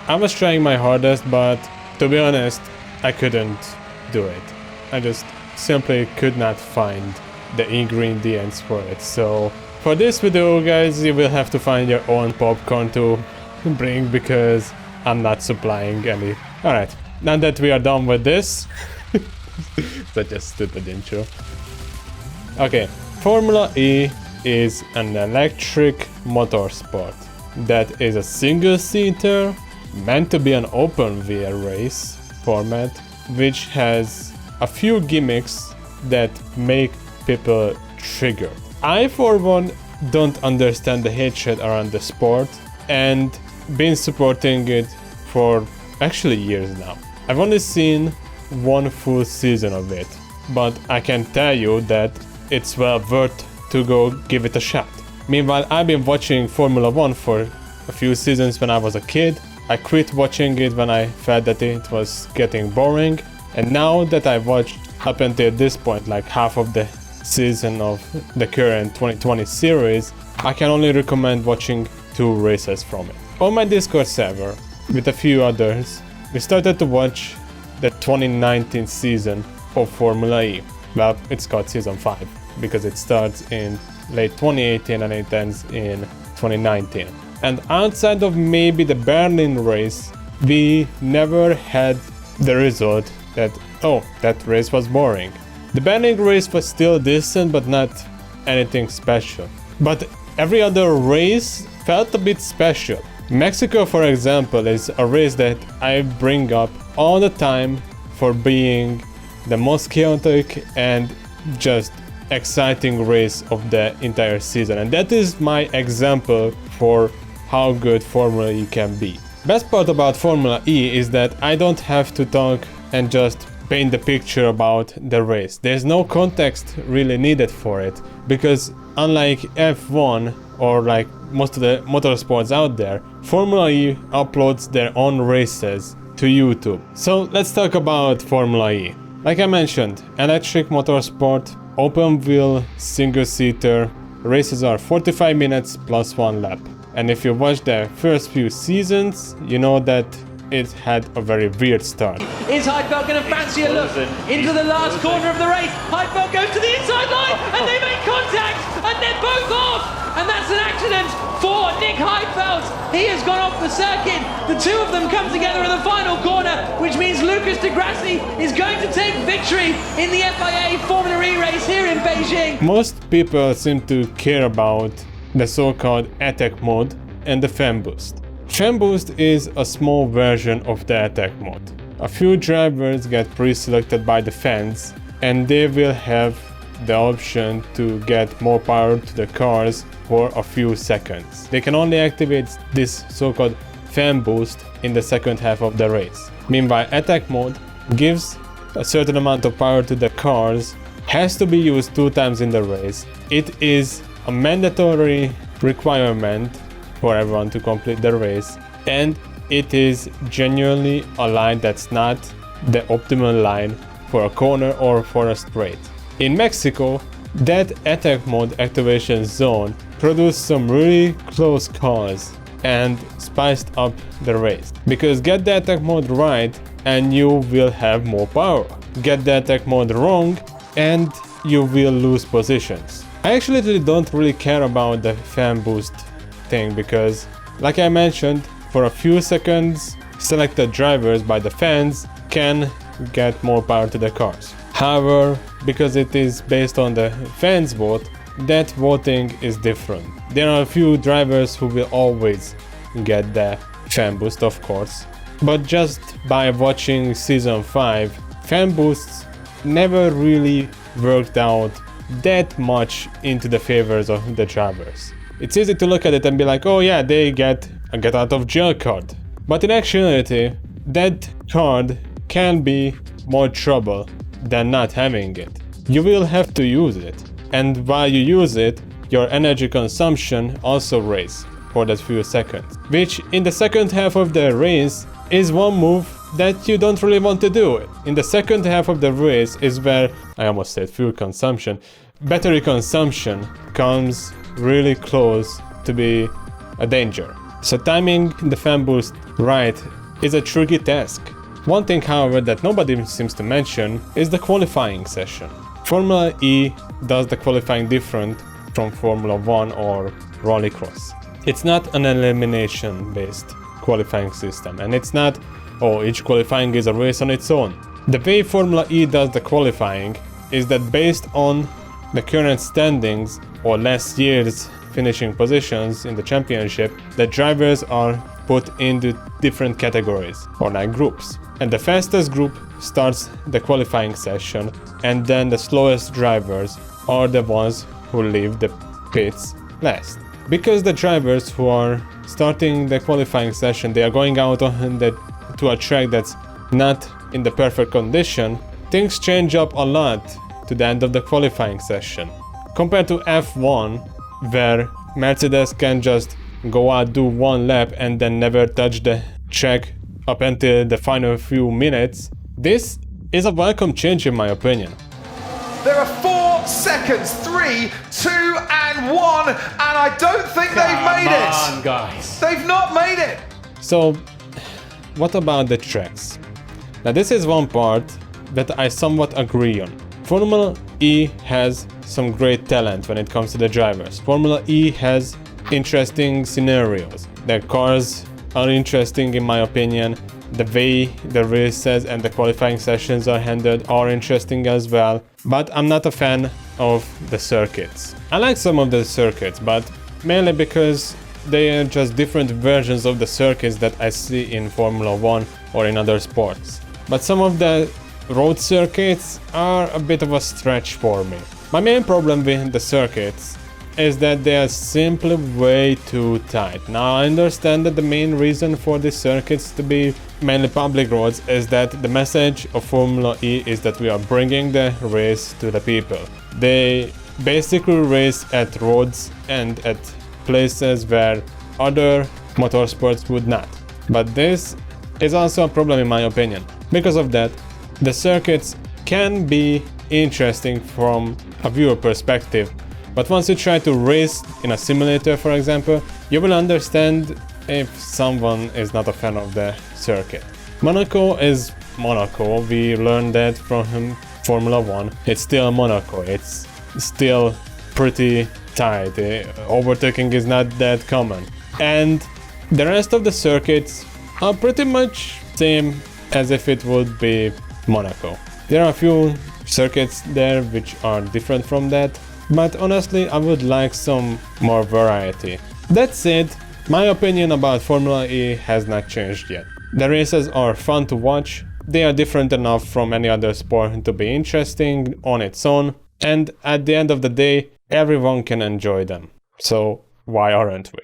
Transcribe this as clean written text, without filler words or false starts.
I was trying my hardest, but to be honest, I couldn't do it. I just simply could not find the ingredients for it. So for this video, guys, you will have to find your own popcorn to bring because I'm not supplying any. Alright, now that we are done with this, such a stupid intro. Okay, Formula E is an electric motorsport that is a single-seater, meant to be an open-wheel race format, which has a few gimmicks that make people triggered. I, for one, don't understand the hatred around the sport and been supporting it for actually years now. I've only seen one full season of it, but I can tell you that it's well worth to go give it a shot. Meanwhile, I've been watching Formula 1 for a few seasons when I was a kid. I quit watching it when I felt that it was getting boring, and now that I've watched up until this point, like half of the season of the current 2020 series, I can only recommend watching 2 races from it. On my Discord server, with a few others, we started to watch the 2019 season of Formula E. Well, it's called Season 5, because it starts in late 2018 and it ends in 2019. And outside of maybe the Berlin race, we never had the result that, oh, that race was boring. The Berlin race was still decent, but not anything special. But every other race felt a bit special. Mexico, for example, is a race that I bring up all the time for being the most chaotic and just exciting race of the entire season. And that is my example for how good Formula E can be. Best part about Formula E is that I don't have to talk and just paint the picture about the race. There's no context really needed for it, because unlike F1 or like most of the motorsports out there, Formula E uploads their own races to YouTube. So let's talk about Formula E. Like I mentioned, electric motorsport, open wheel, single seater, races are 45 minutes plus 1 lap. And if you watch the first few seasons, you know that it had a very weird start. Is Heidfeld going to fancy a look into the last corner of the race? Heidfeld goes to the inside line and they make contact and they're both off! And that's an accident for Nick Heidfeld. He has gone off the circuit. The two of them come together in the final corner, which means Lucas de Grassi is going to take victory in the FIA Formula E race here in Beijing. Most people seem to care about the so-called attack mode and the fan boost. Fan boost is a small version of the attack mode. A few drivers get pre-selected by the fans and they will have the option to get more power to the cars for a few seconds. They can only activate this so-called fan boost in the second half of the race. Meanwhile, attack mode gives a certain amount of power to the cars, has to be used 2 times in the race. It is a mandatory requirement for everyone to complete the race, and it is genuinely a line that's not the optimal line for a corner or for a straight. In Mexico, that attack mode activation zone produced some really close calls and spiced up the race. Because get the attack mode right and you will have more power. Get the attack mode wrong and you will lose positions. I actually don't really care about the fan boost thing because, like I mentioned, for a few seconds, selected drivers by the fans can get more power to the cars. However, because it is based on the fans vote, that voting is different. There are a few drivers who will always get the fan boost, of course, but just by watching Season 5, fan boosts never really worked out that much into the favors of the drivers. It's easy to look at it and be like, oh yeah, they get a get out of jail card. But in actuality, that card can be more trouble than not having it. You will have to use it, and while you use it, your energy consumption also raises for that few seconds, which in the second half of the race is one move that you don't really want to do. In the second half of the race is where, I almost said fuel consumption, battery consumption comes really close to be a danger. So timing the fan boost right is a tricky task. One thing, however, that nobody seems to mention is the qualifying session. Formula E does the qualifying different from Formula 1 or Rallycross. It's not an elimination-based qualifying system, and it's not, oh, each qualifying is a race on its own. The way Formula E does the qualifying is that based on the current standings or last year's finishing positions in the championship, the drivers are put into different categories or like groups. And the fastest group starts the qualifying session, and then the slowest drivers are the ones who leave the pits last. Because the drivers who are starting the qualifying session, they are going out on to a track that's not in the perfect condition, things change up a lot to the end of the qualifying session. Compared to F1, where Mercedes can just go out, do one lap and then never touch the track up until the final few minutes, this is a welcome change in my opinion. There are 4 seconds, 3, 2 and 1, and I don't think they've made it. Come on, guys. They've not made it. So, what about the tracks? Now this is one part that I somewhat agree on. Formula E has some great talent when it comes to the drivers. Formula E has interesting scenarios. Their cars are interesting in my opinion. The way the races and the qualifying sessions are handled are interesting as well. But I'm not a fan of the circuits. I like some of the circuits, but mainly because they are just different versions of the circuits that I see in Formula 1 or in other sports. But some of the road circuits are a bit of a stretch for me. My main problem with the circuits is that they are simply way too tight. Now I understand that the main reason for these circuits to be mainly public roads is that the message of Formula E is that we are bringing the race to the people. They basically race at roads and at places where other motorsports would not. But this is also a problem in my opinion. Because of that, the circuits can be interesting from a viewer perspective, but once you try to race in a simulator, for example, you will understand if someone is not a fan of the circuit. Monaco is Monaco. We learned that from Formula 1. It's still Monaco. It's still pretty tight. Overtaking is not that common. And the rest of the circuits are pretty much same as if it would be Monaco. There are a few circuits there which are different from that, but honestly I would like some more variety. That said, my opinion about Formula E has not changed yet. The races are fun to watch, they are different enough from any other sport to be interesting on its own, and at the end of the day everyone can enjoy them. So why aren't we?